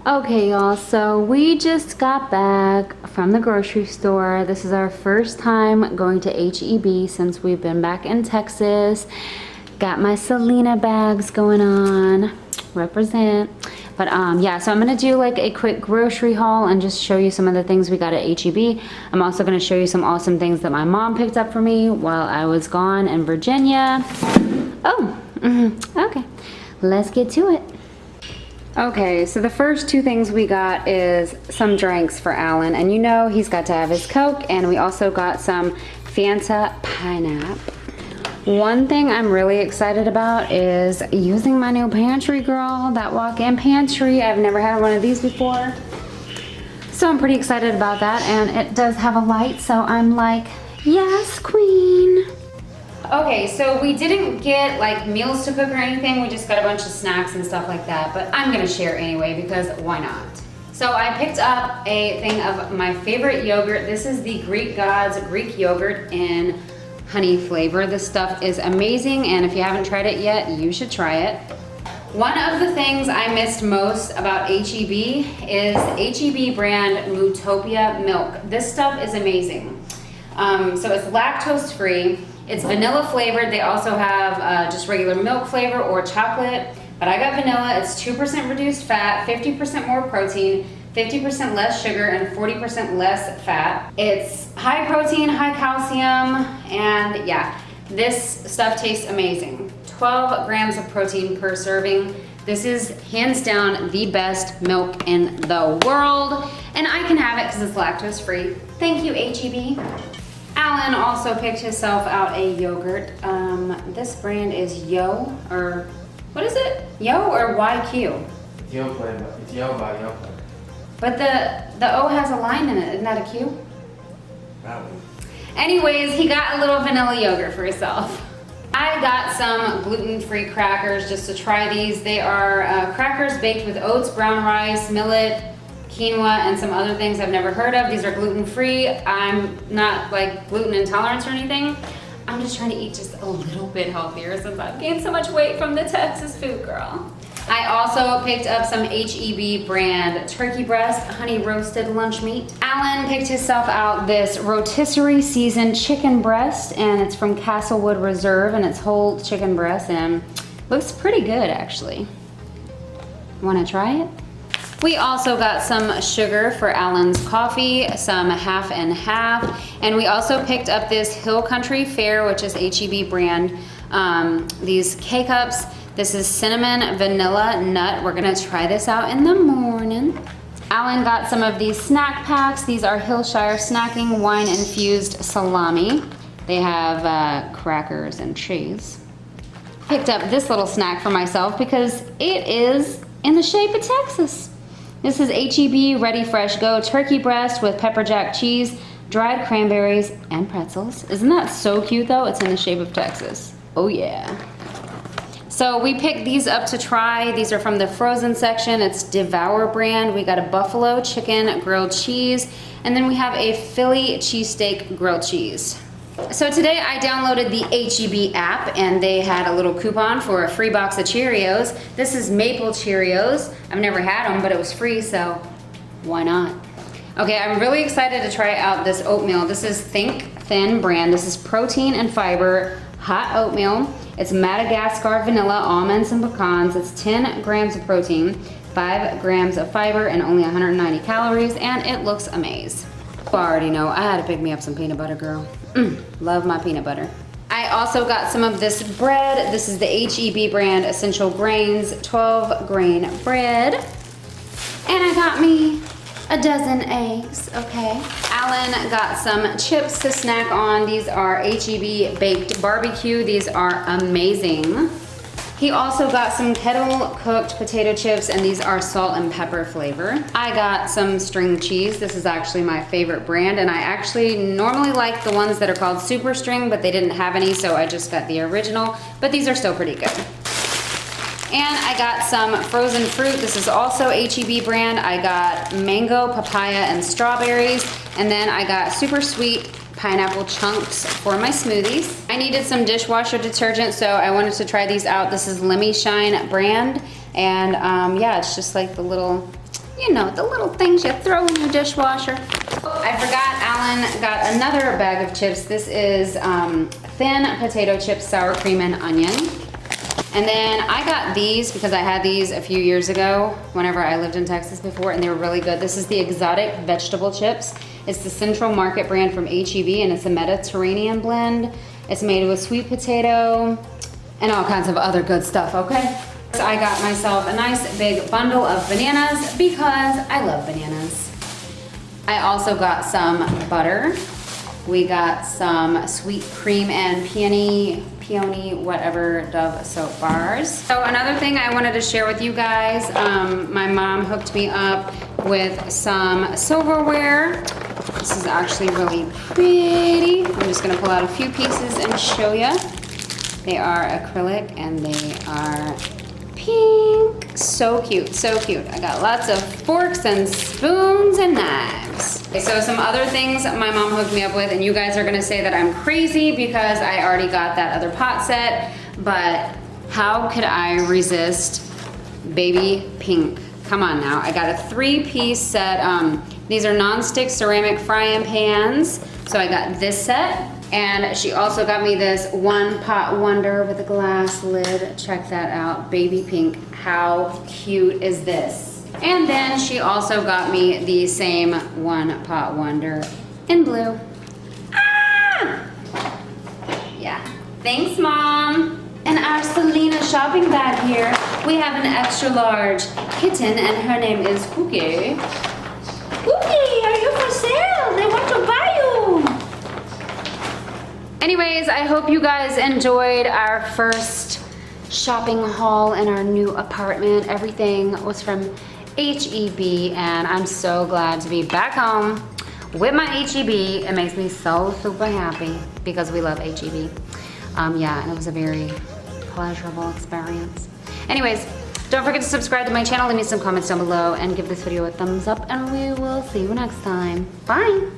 Okay, y'all, so we just got back from the grocery store. This is our first time going to HEB since we've been back in Texas. Got my Selena bags going on, represent. But yeah, so I'm gonna do like a quick grocery haul and just show you some of the things we got at HEB. I'm also gonna show you some awesome things that my mom picked up for me while I was gone in Virginia. Oh, okay, let's get to it. Okay, so the first two things we got is some drinks for Alan, and you know he's got to have his Coke, and we also got some Fanta Pineapple. One thing I'm really excited about is using my new pantry, girl, that walk-in pantry. I've never had one of these before, so I'm pretty excited about that, and it does have a light, so I'm like, yes, queen. Okay, so we didn't get like meals to cook or anything. We just got a bunch of snacks and stuff like that, but I'm gonna share anyway because why not? So I picked up a thing of my favorite yogurt. This is the Greek Gods Greek yogurt in honey flavor. This stuff is amazing, and if you haven't tried it yet, you should try it. One of the things I missed most about HEB is HEB brand Topia milk. This stuff is amazing. So it's lactose free. It's vanilla flavored. They also have just regular milk flavor or chocolate, but I got vanilla. It's 2% reduced fat, 50% more protein, 50% less sugar, and 40% less fat. It's high protein, high calcium, and yeah, this stuff tastes amazing. 12 grams of protein per serving. This is hands down the best milk in the world, and I can have it because it's lactose free. Thank you, HEB. Alan also picked himself out a yogurt. This brand is Yo, or what is it? Yo or YQ? Yo flavor. It's Yo by Yo flavor. But the O has a line in it. Isn't that a Q? Probably. Anyways, he got a little vanilla yogurt for himself. I got some gluten-free crackers just to try these. They are crackers baked with oats, brown rice, millet, quinoa, and some other things I've never heard of. These are gluten-free. I'm not like gluten intolerant or anything. I'm just trying to eat just a little bit healthier since I've gained so much weight from the Texas food, girl. I also picked up some HEB brand turkey breast, honey roasted lunch meat. Alan picked himself out this rotisserie seasoned chicken breast, and it's from Castlewood Reserve, and it's whole chicken breast, and looks pretty good actually. Wanna try it? We also got some sugar for Alan's coffee, some half and half, and we also picked up this Hill Country Fare, which is HEB brand, these K-Cups. This is cinnamon vanilla nut. We're gonna try this out in the morning. Alan got some of these snack packs. These are Hillshire Snacking wine infused salami. They have crackers and cheese. Picked up this little snack for myself because it is in the shape of Texas. This is HEB Ready Fresh Go turkey breast with pepper jack cheese, dried cranberries, and pretzels. Isn't that so cute though? It's in the shape of Texas. Oh yeah. So we picked these up to try. These are from the frozen section. It's Devour brand. We got a buffalo chicken grilled cheese, and then we have a Philly cheesesteak grilled cheese. So today I downloaded the HEB app, and they had a little coupon for a free box of Cheerios. This is maple Cheerios. I've never had them, but it was free, so why not? Okay, I'm really excited to try out this oatmeal. This is Think Thin brand. This is protein and fiber hot oatmeal. It's Madagascar vanilla, almonds, and pecans. It's 10 grams of protein, 5 grams of fiber, and only 190 calories, and it looks amazing. I already know, I had to pick me up some peanut butter, girl. Love my peanut butter. I also got some of this bread. This is the HEB brand Essential Grains 12 grain bread. And I got me a dozen eggs, okay? Alan got some chips to snack on. These are HEB baked barbecue. These are amazing. He also got some kettle cooked potato chips, and these are salt and pepper flavor. I got some string cheese. This is actually my favorite brand, and I actually normally like the ones that are called super string, but they didn't have any, so I just got the original, but these are still pretty good. And I got some frozen fruit. This is also HEB brand. I got mango, papaya, and strawberries, and then I got super sweet pineapple chunks for my smoothies. I needed some dishwasher detergent, so I wanted to try these out. This is Lemmy Shine brand, and yeah, it's just like the little You know, the little things you throw in your dishwasher. Oh, I forgot Alan got another bag of chips. This is thin potato chips, sour cream and onion. And then I got these because I had these a few years ago whenever I lived in Texas before, and they were really good. This is the exotic vegetable chips. It's the Central Market brand from HEB, and it's a Mediterranean blend. It's made with sweet potato and all kinds of other good stuff, okay? So I got myself a nice big bundle of bananas because I love bananas. I also got some butter. We got some sweet cream and peony, whatever, Dove soap bars. So another thing I wanted to share with you guys, my mom hooked me up with some silverware. This is actually really pretty. I'm just gonna pull out a few pieces and show you. They are acrylic and they are pink. So cute, so cute. I got lots of forks and spoons and knives. Okay, so some other things my mom hooked me up with, and you guys are gonna say that I'm crazy because I already got that other pot set, but how could I resist baby pink? Come on now, I got a 3-piece set. These are non-stick ceramic frying pans. So I got this set, and she also got me this one pot wonder with a glass lid. Check that out, baby pink. How cute is this? And then she also got me the same one pot wonder in blue. Ah! Yeah, thanks Mom. And our Selena shopping bag here, we have an extra large kitten and her name is Cookie. Cookie, are you for sale? They want to buy you. Anyways, I hope you guys enjoyed our first shopping haul in our new apartment. Everything was from HEB, and I'm so glad to be back home with my HEB. It makes me so super happy because we love HEB. Yeah, and it was a very pleasurable experience. Anyways, don't forget to subscribe to my channel, leave me some comments down below, and give this video a thumbs up, and we will see you next time. Bye!